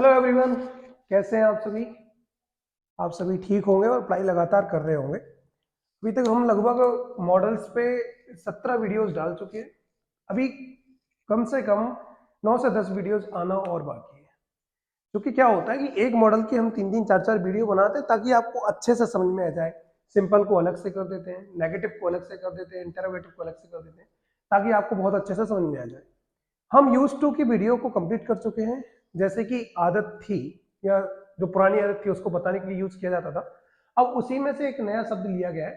Hello everyone, कैसे हैं आप सभी। आप सभी ठीक होंगे और पढ़ाई लगातार कर रहे होंगे। अभी तक हम लगभग मॉडल्स पे 17 वीडियोस डाल चुके हैं। अभी कम से कम 9 से 10 वीडियोस आना और बाकी है। क्योंकि क्या होता है कि एक मॉडल की हम 3-3, 4-4 वीडियो बनाते हैं ताकि आपको अच्छे से समझ में आ जाए। सिंपल को अलग से कर देते हैं, नेगेटिव को अलग से कर देते हैं, इंटरोगेटिव को अलग से कर देते हैं ताकि आपको बहुत अच्छे से समझ में आ जाए। हम यूज टू की वीडियो को कंप्लीट कर चुके हैं। जैसे कि आदत थी या जो पुरानी आदत थी उसको बताने के लिए यूज किया जाता था। अब उसी में से एक नया शब्द लिया गया है,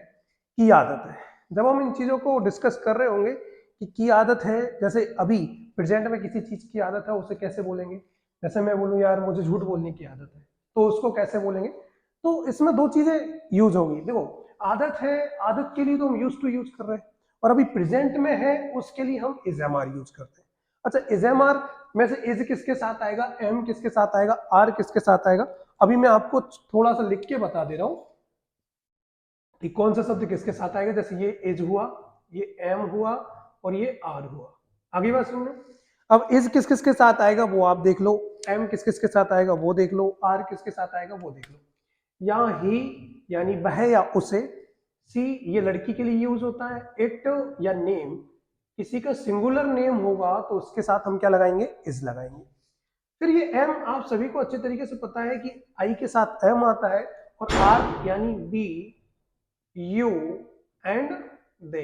की आदत है। जब हम इन चीजों को डिस्कस कर रहे होंगे कि की आदत है, जैसे अभी प्रेजेंट में किसी चीज की आदत है उसे कैसे बोलेंगे। जैसे मैं बोलूँ यार मुझे झूठ बोलने की आदत है, तो उसको कैसे बोलेंगे। तो इसमें दो चीजें यूज होंगी। देखो, आदत है, आदत के लिए तो हम यूज टू यूज कर रहे हैं, और अभी प्रेजेंट में है उसके लिए हम इज एम आर यूज करते हैं। अच्छा, इज एम आर में से इज किसके साथ आएगा, एम किसके साथ आएगा, आर किसके साथ आएगा। अभी मैं आपको थोड़ा सा लिख के बता दे रहा हूं कि कौन सा शब्द किसके साथ आएगा। जैसे ये इज हुआ, ये एम हुआ और ये आर हुआ। आगे बात सुनना। अब इज किस किस के साथ आएगा वो आप देख लो, एम किस किस के साथ आएगा वो देख लो, आर किसके साथ आएगा वो देख लो। या ही यानी वह या उसे, सी ये लड़की के लिए यूज होता है, इट या नेम किसी का सिंगुलर नेम होगा तो उसके साथ हम क्या लगाएंगे, इज लगाएंगे। फिर ये एम आप सभी को अच्छे तरीके से पता है कि आई के साथ एम आता है, और आर यानी बी, यू एंड दे,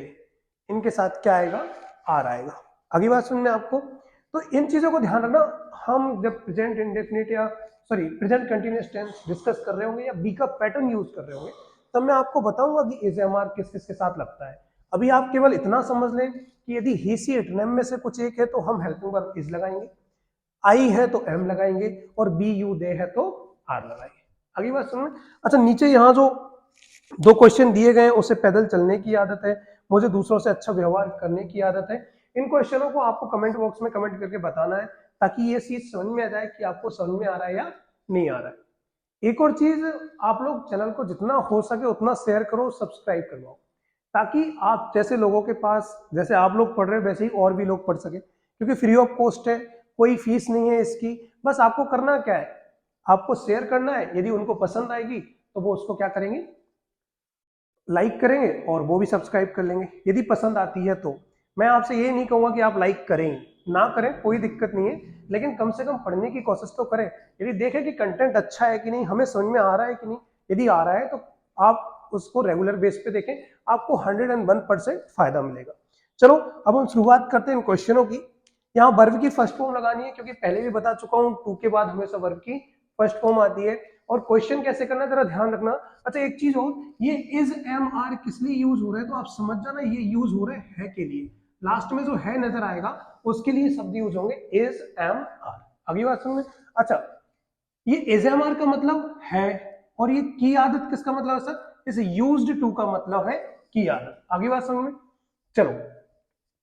इनके साथ क्या आएगा, आर आएगा। अगली बात सुनने आपको। तो इन चीजों को ध्यान रखना। हम जब प्रेजेंट इंडेफिनिट या प्रेजेंट कंटिन्यूअस टेंस डिस्कस कर रहे होंगे या बी का पैटर्न यूज कर रहे होंगे, तब मैं आपको बताऊंगा कि इज एम आर किस किस के साथ लगता है। अभी आप केवल इतना समझ लें कि यदि ही सी इट नेम में से कुछ एक है तो हम हेल्पिंग वर्ब इज लगाएंगे, आई है तो एम लगाएंगे, और बी यू दे है तो आर लगाएंगे। अगली बात सुनो। अच्छा, नीचे यहाँ जो दो क्वेश्चन दिए गए हैं, उसे पैदल चलने की आदत है, मुझे दूसरों से अच्छा व्यवहार करने की आदत है। इन क्वेश्चनों को आपको कमेंट बॉक्स में कमेंट करके बताना है ताकि ये चीज समझ में आ जाए कि आपको समझ में आ रहा है या नहीं आ रहा है। एक और चीज, आप लोग चैनल को जितना हो सके उतना शेयर करो, सब्सक्राइब करवाओ, ताकि आप जैसे लोगों के पास, जैसे आप लोग पढ़ रहे हैं वैसे ही और भी लोग पढ़ सके। क्योंकि फ्री ऑफ कॉस्ट है, कोई फीस नहीं है इसकी। बस आपको करना क्या है, आपको शेयर करना है। यदि उनको पसंद आएगी तो वो उसको क्या करेंगे, लाइक करेंगे, और वो भी सब्सक्राइब कर लेंगे यदि पसंद आती है तो। मैं आपसे ये नहीं कहूंगा कि आप लाइक करें ना करें, कोई दिक्कत नहीं है, लेकिन कम से कम पढ़ने की कोशिश तो करें। यदि देखें कि कंटेंट अच्छा है कि नहीं, हमें समझ में आ रहा है कि नहीं, यदि आ रहा है तो आप उसको रेगुलर बेस पे देखें, आपको 101% फायदा मिलेगा। चलो अब हम शुरुआत करते हैं इन क्वेश्चनों की। यहाँ वर्ब की फर्स्ट फॉर्म लगानी है, क्योंकि पहले भी बता चुका हूँ टू के बाद हमेशा वर्ब की फर्स्ट फॉर्म आती है। और क्वेश्चन कैसे करना है जरा ध्यान रखना। अच्छा, एक चीज और, ये इज एम आर किस लिए यूज हो रहे हैं तो आप समझ जाना, ये यूज हो रहे हैं के लिए। लास्ट में जो है नजर आएगा उसके लिए शब्द यूज होंगे इज एम आर। अगली बात सुनिए। अच्छा, ये इज एम आर का मतलब है, और ये की आदत किसका मतलब है सर, इस यूज्ड टू का मतलब है की आदत। आगे बात समझ में। चलो,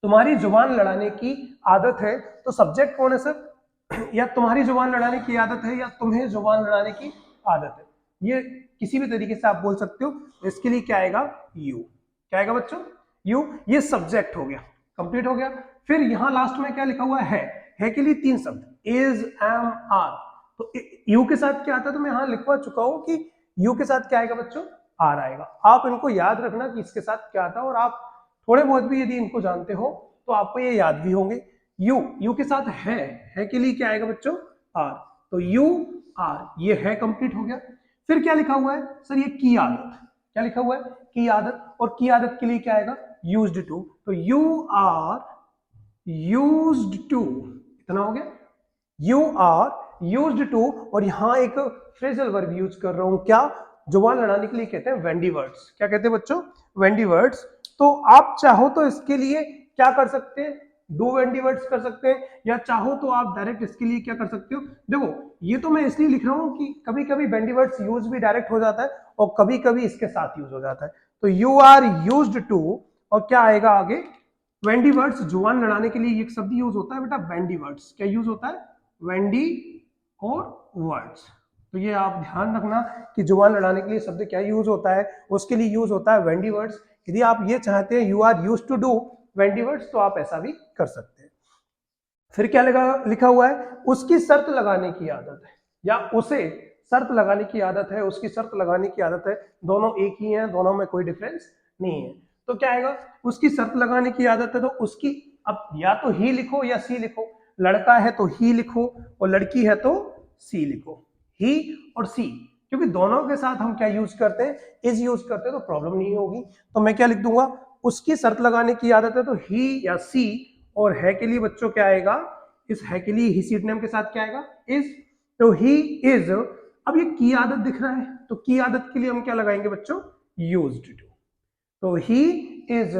तुम्हारी जुबान लड़ाने की आदत है, तो सब्जेक्ट कौन है सर, या तुम्हारी जुबान लड़ाने की आदत है, या तुम्हें जुबान लड़ाने की आदत है। ये किसी भी तरीके से आप बोल सकते हो। इसके लिए क्या आएगा, यू। क्या आएगा बच्चों, यू। ये सब्जेक्ट हो गया, कंप्लीट हो गया। फिर यहां लास्ट में क्या लिखा हुआ है के लिए 3 शब्द, इज एम आर। तो यू के साथ क्या आता है, तो मैं यहां लिखवा चुका हूं कि यू के साथ क्या आएगा बच्चों, आर आएगा। आप इनको याद रखना कि इसके साथ क्या आता है, और आप थोड़े बहुत भी यदि इनको जानते हो तो आपको ये याद भी होंगे। यू के साथ है के लिए क्या आएगा बच्चों, आर। तो यू आर, ये है कंप्लीट हो गया। फिर क्या लिखा हुआ है सर, ये की आदत। क्या लिखा हुआ है, की आदत। और की आदत के लिए क्या आएगा, यूज्ड टू। तो यू आर यूज्ड टू, इतना हो गया। यू आर यूज्ड टू, और यहां एक फ्रेजल वर्ब यूज कर रहा हूं, क्या, जुबान लड़ाने के लिए कहते हैं वेंडी वर्ड्स। क्या कहते हैं बच्चों, वेंडी वर्ड्स। तो आप चाहो तो इसके लिए क्या कर सकते हैं, दो वेंडी वर्ड्स कर सकते हैं, या चाहो तो आप डायरेक्ट इसके लिए क्या कर सकते हो। देखो, ये तो मैं इसलिए लिख रहा हूं कि कभी कभी वेंडी वर्ड्स यूज भी डायरेक्ट हो जाता है, और कभी कभी इसके साथ यूज हो जाता है। तो यू आर यूज्ड टू, और क्या आएगा आगे, वेंडी वर्ड्स। जुबान लड़ाने के लिए एक शब्द यूज होता है बेटा, वेंडी वर्ड्स। क्या यूज होता है, वेंडी और वर्ड्स। तो ये आप ध्यान रखना कि जुबान लड़ाने के लिए शब्द क्या यूज होता है, उसके लिए यूज होता है वेंडी वर्ड्स। यदि आप ये चाहते हैं you are use to do windy words, तो आप ऐसा भी कर सकते हैं। फिर क्या लिखा हुआ है, उसकी शर्त लगाने की आदत है। या उसे शर्त लगाने की आदत है, उसकी शर्त लगाने की आदत है, दोनों एक ही हैं, दोनों में कोई डिफरेंस नहीं है। तो क्या आएगा, उसकी शर्त लगाने की आदत है तो उसकी, अब या तो ही लिखो या सी लिखो, लड़का है तो ही लिखो और लड़की है तो सी लिखो, ही और सी, क्योंकि दोनों के साथ हम क्या यूज करते हैं, इज यूज करते हैं, तो प्रॉब्लम नहीं होगी। तो मैं क्या लिख दूंगा, उसकी शर्त लगाने की आदत है तो ही या सी, और है के लिए बच्चों क्या आएगा, इस है के लिए ही सीट नेम के साथ क्या आएगा, इज, तो ही इज। अब ये की आदत दिख रहा है तो की आदत के लिए हम क्या लगाएंगे बच्चों, यूज्ड टू, तो ही इज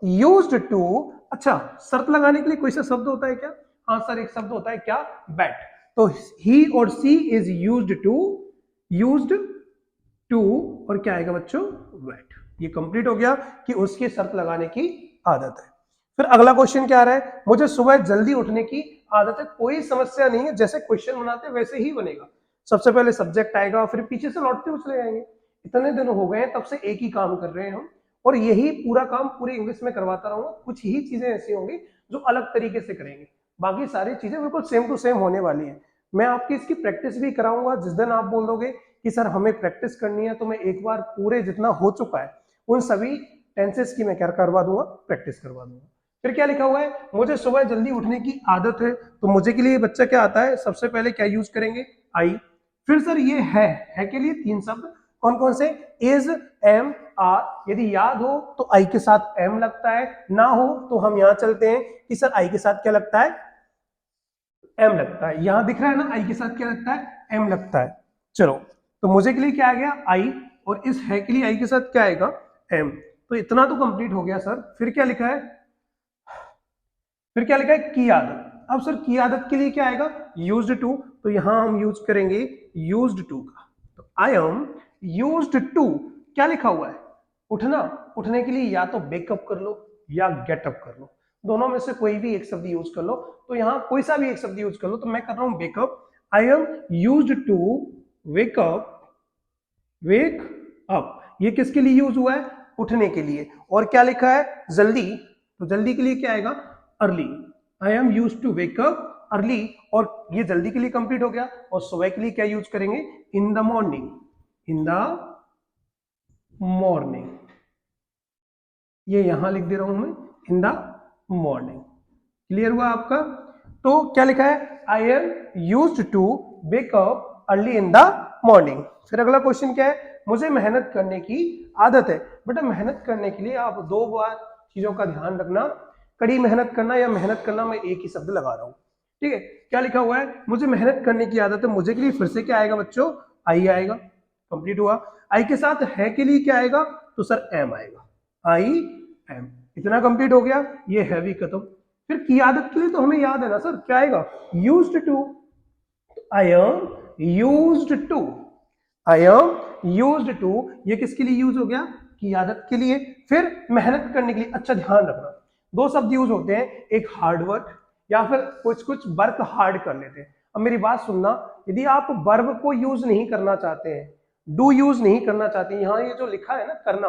यूज्ड टू। अच्छा, शर्त लगाने के लिए कोई सा शब्द होता है क्या, हाँ सर एक शब्द होता है क्या, बैट, तो ही और सी इज यूज्ड टू और क्या आएगा बच्चों, वेट। ये कंप्लीट हो गया कि उसकी शर्त लगाने की आदत है। फिर अगला क्वेश्चन क्या आ रहा है, मुझे सुबह जल्दी उठने की आदत है, कोई समस्या नहीं है, जैसे क्वेश्चन बनाते वैसे ही बनेगा। सबसे पहले सब्जेक्ट आएगा, फिर पीछे से लौटते हुए चले जाएंगे। इतने दिन हो गए हैं तब से एक ही काम कर रहे हैं हम, और यही पूरा काम पूरी इंग्लिश में करवाता रहूंगा। कुछ ही चीजें ऐसी होंगी जो अलग तरीके से करेंगे, बाकी सारी चीजें बिल्कुल सेम टू सेम होने वाली है। मैं आपकी इसकी प्रैक्टिस भी कराऊंगा, जिस दिन आप बोल दोगे कि सर हमें प्रैक्टिस करनी है, तो मैं एक बार पूरे जितना हो चुका है उन सभी टेंसेस की मैं क्या करवा दूंगा, प्रैक्टिस करवा दूंगा। फिर क्या लिखा हुआ है, मुझे सुबह जल्दी उठने की आदत है, तो मुझे के लिए बच्चा क्या आता है, सबसे पहले क्या यूज करेंगे, आई। फिर सर ये है के लिए तीन शब्द, कौन कौन से, इज, एम, आर। यदि याद हो तो आई के साथ एम लगता है, ना हो तो हम यहां चलते हैं कि सर आई के साथ क्या लगता है, एम लगता है। यहां दिख रहा है ना, आई के साथ क्या लगता है, एम लगता है। चलो, तो मुझे के लिए क्या आ गया, आई, और इस है के लिए आई के साथ क्या आएगा, एम। तो इतना तो कंप्लीट हो गया सर। फिर क्या लिखा है, फिर क्या लिखा है, की आदत। अब सर की आदत के लिए क्या आएगा, यूज्ड टू, तो यहां हम यूज करेंगे यूज्ड टू का। तो आई एम यूज्ड टू, क्या लिखा हुआ है, उठना। उठने के लिए या तो वेकअप कर लो या गेटअप कर लो, दोनों में से कोई भी एक शब्द यूज कर लो। तो यहां कोई सा भी एक शब्द यूज कर लो, तो मैं कर रहा हूं wake up. I am used to wake up, wake up. ये किसके लिए यूज हुआ है, उठने के लिए। और क्या लिखा है, जल्दी, तो जल्दी के लिए क्या आएगा, early. I am use to wake up early, और ये जल्दी के लिए कंप्लीट हो गया। और सुबह के लिए क्या यूज करेंगे, इन the morning, in the morning. ये यहां लिख दे रहा हूं मैं, इन द मॉर्निंग। क्लियर हुआ आपका। तो क्या लिखा है, I am used to wake up early in the morning. फिर अगला क्वेश्चन क्या है, मुझे मेहनत करने की आदत है। बेटा मेहनत करने के लिए आप दो बार चीजों का ध्यान रखना, कड़ी मेहनत करना या मेहनत करना, मैं एक ही शब्द लगा रहा हूं, ठीक है। क्या लिखा हुआ है, मुझे मेहनत करने की आदत है, मुझे के लिए फिर से क्या आएगा बच्चों, आई आएगा। कंप्लीट हुआ। आई के साथ है के लिए क्या आएगा, तो सर एम आएगा, आई एम। इतना कंप्लीट हो गया, ये है भी खत्म। फिर की आदत के लिए तो हमें याद है ना सर, क्या आएगा, used to. I am used to, I am used to, ये किसके लिए यूज हो गया, की आदत के लिए। फिर मेहनत करने के लिए, अच्छा ध्यान रखना, दो शब्द यूज होते हैं, एक हार्ड वर्क या फिर कुछ कुछ वर्क हार्ड कर लेते हैं। अब मेरी बात सुनना, यदि आप वर्ब को यूज नहीं करना चाहते हैं, डू यूज नहीं करना चाहते हैं, यहां ये जो लिखा है ना करना,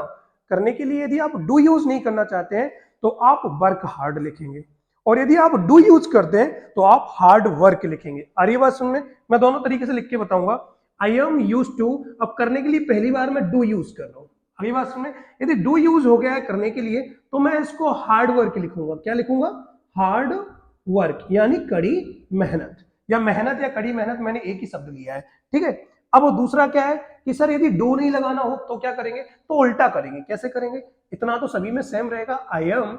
करने के लिए यदि आप डू यूज नहीं करना चाहते हैं तो आप वर्क हार्ड लिखेंगे, और यदि आप डू यूज करते हैं तो आप हार्ड वर्क लिखेंगे। आ रही बात सुनने, मैं दोनों तरीके से लिख के बताऊंगा। आई एम यूज टू, अब करने के लिए पहली बार मैं डू यूज कर रहा हूं। अगली बात सुनने, यदि डू यूज हो गया है करने के लिए, तो मैं इसको हार्ड वर्क लिखूंगा। क्या लिखूंगा, हार्ड वर्क, यानी कड़ी मेहनत, या मेहनत या कड़ी मेहनत, मैंने एक ही शब्द लिया है, ठीक है। अब वो दूसरा क्या है कि सर यदि डू नहीं लगाना हो तो क्या करेंगे, तो उल्टा करेंगे। कैसे करेंगे, इतना तो सभी में सेम रहेगा, आई एम,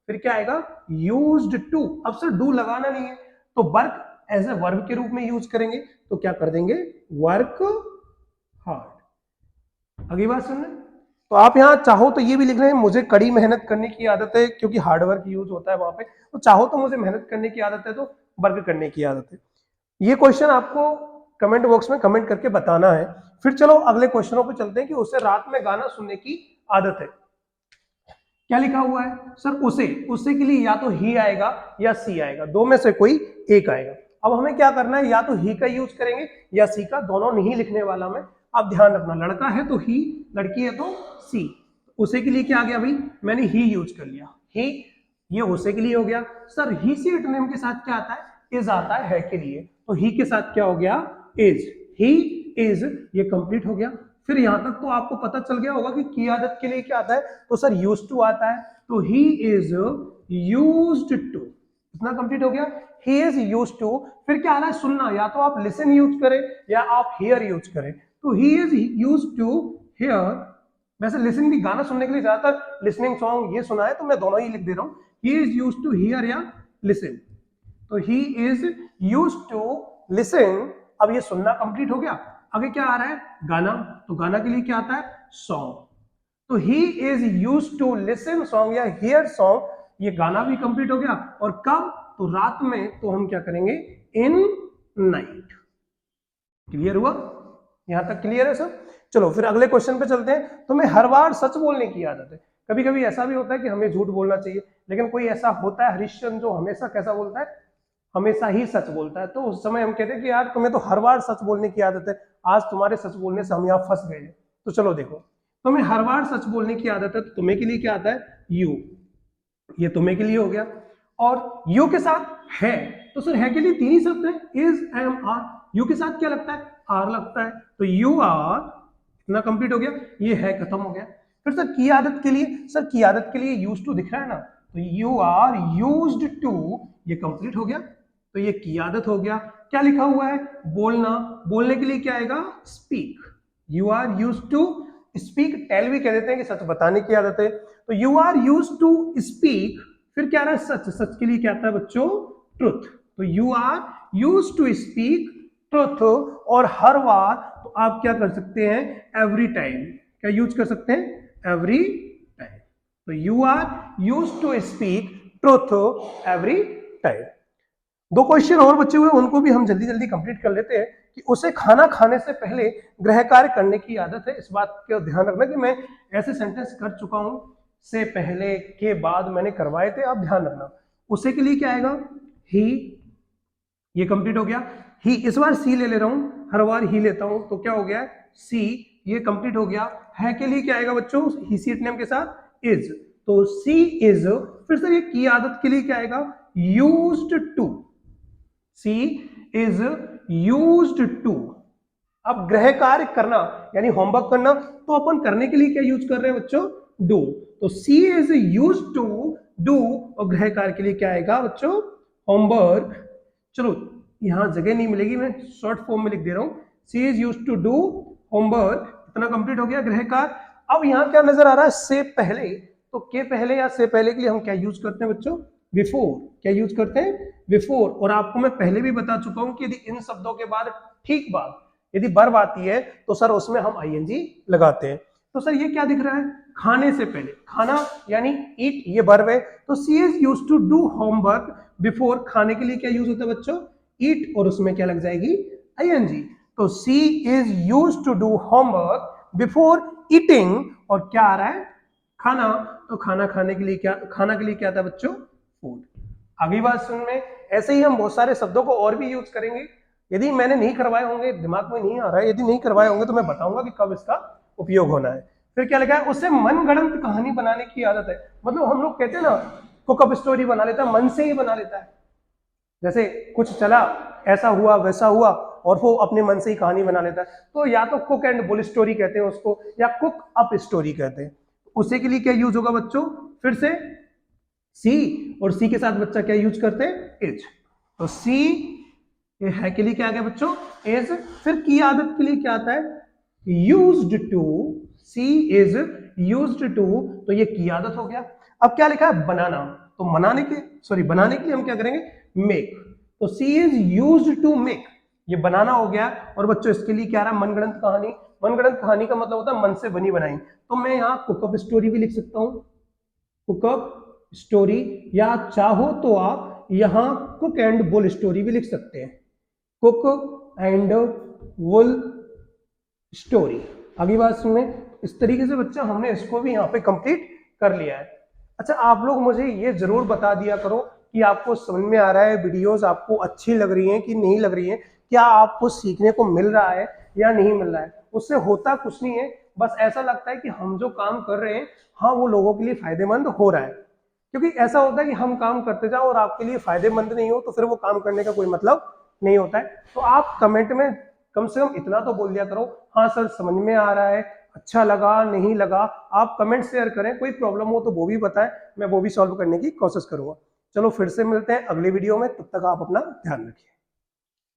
फिर क्या आएगा, यूज्ड टू। अब सर डू लगाना नहीं है तो वर्क एज ए वर्ब के रूप में यूज करेंगे, तो क्या कर देंगे, वर्क हार्ड। अगली बात सुनना, तो आप यहां चाहो तो ये भी लिख रहे हैं, मुझे कड़ी मेहनत करने की आदत है, क्योंकि हार्ड वर्क यूज होता है वहां पे। तो चाहो तो मुझे मेहनत करने की आदत है, तो वर्क करने की आदत है। ये क्वेश्चन आपको कमेंट बॉक्स में कमेंट करके बताना है। फिर चलो अगले क्वेश्चनों पे चलते हैं कि उसे रात में गाना सुनने की आदत है। क्या लिखा हुआ है, सर उसे, उसे के लिए या तो ही आएगा या सी आएगा, दो में से कोई एक आएगा। अब हमें क्या करना है, या तो ही का यूज करेंगे या सी का, दोनों नहीं लिखने वाला मैं। आप ध्यान रखना, लड़का है तो ही, लड़की है तो सी। उसे के लिए क्या आ गया भाई, मैंने ही यूज कर लिया, ही, ये उसे के लिए हो गया। सर ही से नेम के साथ क्या आता है, इज आता है के लिए, तो ही के साथ क्या हो गया, इज, ही इज, ये कंप्लीट हो गया। फिर यहां तक तो आपको पता चल गया होगा कि कियादत के लिए क्या आता है, तो सर यूज्ड टू आता है, तो ही इज यूज्ड टू, इतना कंप्लीट हो गया। ही इज यूज्ड टू, फिर क्या आ रहा है, सुनना, या तो आप लिसन यूज करें या आप हियर यूज करें, तो he is used to hear. वैसे लिसन भी गाना सुनने के लिए ज्यादातर लिसनिंग सॉन्ग ये सुना है, तो मैं दोनों ही लिख दे रहा हूं, he is used to hear या लिसन, तो he is used to listen. अब ये सुनना कंप्लीट हो गया, आगे क्या आ रहा है, गाना, तो गाना के लिए क्या आता है, सॉन्ग, तो he is used to listen song या हियर सॉन्ग, ये गाना भी कंप्लीट हो गया। और कब, तो रात में, तो हम क्या करेंगे, इन नाइट। क्लियर हुआ, यहां तक क्लियर है सब। चलो फिर अगले क्वेश्चन पे चलते हैं। तो मैं हर बार सच बोलने की आदत है, कभी कभी ऐसा भी होता है कि हमें झूठ बोलना चाहिए, लेकिन कोई ऐसा होता है हरिश्चंद्र जो हमेशा कैसा बोलता है, हमेशा ही सच बोलता है, तो उस समय हम कहते हैं कि यार तुम्हें तो हर बार सच बोलने की आदत है, आज तुम्हारे सच बोलने से हम यहाँ फंस गए। तो चलो देखो, तुम्हें हर बार सच बोलने की आदत है, तो तुम्हें के लिए क्या आता है, यू, ये तुम्हें के लिए हो गया। और यू के साथ है, तो सर है के लिए तीन ही शब्द है, इज, एम, आर, यू के साथ क्या लगता है, आर लगता है, तो यू आर, इतना कंप्लीट हो गया, ये है खत्म हो गया। फिर सर की आदत के लिए, सर की आदत के लिए यूज टू दिख रहा है ना, तो यू आर यूज्ड टू, ये कंप्लीट हो गया, तो ये की आदत हो गया। क्या लिखा हुआ है, बोलना, बोलने के लिए क्या आएगा, speak, you are used to speak, tell भी कह देते हैं कि सच बताने की आदत है, तो you are used to speak. फिर क्या रहा है, सच, सच के लिए क्या आता है बच्चों, ट्रुथ, तो you are used to speak truth. और हर बार, तो आप क्या कर सकते हैं, एवरी टाइम, क्या यूज कर सकते हैं, एवरी टाइम, तो you are used to speak truth every time. दो क्वेश्चन और बचे हुए, उनको भी हम जल्दी जल्दी कंप्लीट कर लेते हैं। कि उसे खाना खाने से पहले गृह कार्य करने की आदत है, इस बात का ध्यान रखना कि मैं ऐसे सेंटेंस कर चुका हूं, से पहले के बाद मैंने करवाए थे, आप ध्यान रखना। उसे के लिए क्या आएगा, ही, ये कंप्लीट हो गया। ही, इस बार सी ले रहा हूं, हर बार ही लेता हूं, तो क्या हो गया, सी, ये कंप्लीट हो गया। है के लिए क्या आएगा बच्चों, ही सीट नेम के साथ इज, तो सी इज। फिर सर ये की आदत के लिए क्या आएगा, used to, she is used to. अब गृह कार्य करना यानी होमवर्क करना, तो अपन करने के लिए क्या यूज कर रहे हैं बच्चों, डू, तो she is used to do, और गृह कार्य के लिए क्या आएगा बच्चों, होमवर्क। चलो यहां जगह नहीं मिलेगी, मैं शॉर्ट फॉर्म में लिख दे रहा हूं, she is used to do homework, इतना कंप्लीट हो गया गृह कार्य। अब यहां क्या नजर आ रहा है, से पहले, तो के पहले या से पहले के लिए हम क्या यूज करते हैं बच्चों, बिफोर, क्या यूज करते हैं, बिफोर। और आपको मैं पहले भी बता चुका हूं कि यदि इन शब्दों के बाद ठीक बात, यदि वर्ब आती है, तो सर उसमें हम आईएनजी लगाते हैं। तो सर ये क्या दिख रहा है, खाने से पहले, खाना यानी ईट, ये वर्ब है, तो she is used to do homework before, खाने के लिए क्या यूज होता है बच्चों, ईट, और उसमें क्या लग जाएगी, आईएनजी, तो she is used to do homework before eating. और क्या आ रहा है, खाना, तो खाना खाने के लिए क्या, खाना के लिए क्या आता है बच्चों, फूड। अगली बात सुन में, ऐसे ही हम बहुत सारे शब्दों को और भी यूज करेंगे, यदि मैंने नहीं करवाए होंगे, दिमाग में नहीं आ रहा है, यदि नहीं करवाए होंगे तो मैं बताऊंगा कि कब इसका उपयोग होना है। फिर क्या लिखा है, उससे मनगढ़ंत कहानी बनाने की आदत है, मतलब हम लोग कहते हैं ना, कुकअप स्टोरी बना लेता है, मन से ही बना लेता है, जैसे कुछ चला, ऐसा हुआ वैसा हुआ, और वो अपने मन से ही कहानी बना लेता है, तो या तो कुक एंड बुल स्टोरी कहते हैं उसको, या कुक अप स्टोरी कहते हैं। उसे के लिए क्या यूज होगा बच्चों, फिर से सी, और सी के साथ बच्चा क्या यूज करते हैं, इज, तो सी, ये है के लिए क्या आ गया बच्चों, इज। फिर की आदत के लिए क्या आता है, used to, she is used to, तो ये की आदत हो गया। अब क्या लिखा है, बनाना, तो बनाने के लिए हम क्या करेंगे, मेक, तो she is used to make, ये बनाना हो गया। और बच्चों इसके लिए क्या रहा, मनगढ़ंत कहानी, मनगढ़ंत कहानी का मतलब होता है मन से बनी बनाई, तो मैं यहाँ कुकअप स्टोरी भी लिख सकता हूँ, कुकअप स्टोरी, या चाहो तो आप यहाँ कुक एंड बुल स्टोरी भी लिख सकते हैं, कुक एंड वुल स्टोरी। अगली बात सुनने, इस तरीके से बच्चा हमने इसको भी यहाँ पे कंप्लीट कर लिया है। अच्छा आप लोग मुझे ये जरूर बता दिया करो कि आपको समझ में आ रहा है, वीडियोस आपको अच्छी लग रही हैं कि नहीं लग रही हैं, क्या आपको सीखने को मिल रहा है या नहीं मिल रहा है। उससे होता कुछ नहीं है, बस ऐसा लगता है कि हम जो काम कर रहे हैं हाँ वो लोगों के लिए फायदेमंद हो रहा है, क्योंकि ऐसा होता है कि हम काम करते जाओ और आपके लिए फायदेमंद नहीं हो तो फिर वो काम करने का कोई मतलब नहीं होता है। तो आप कमेंट में कम से कम इतना तो बोल दिया करो, हाँ सर समझ में आ रहा है, अच्छा लगा नहीं लगा। आप कमेंट शेयर करें, कोई प्रॉब्लम हो तो वो भी बताएं, मैं वो भी सॉल्व करने की कोशिश करूंगा। चलो फिर से मिलते हैं अगली वीडियो में, तब तक आप अपना ध्यान रखिए।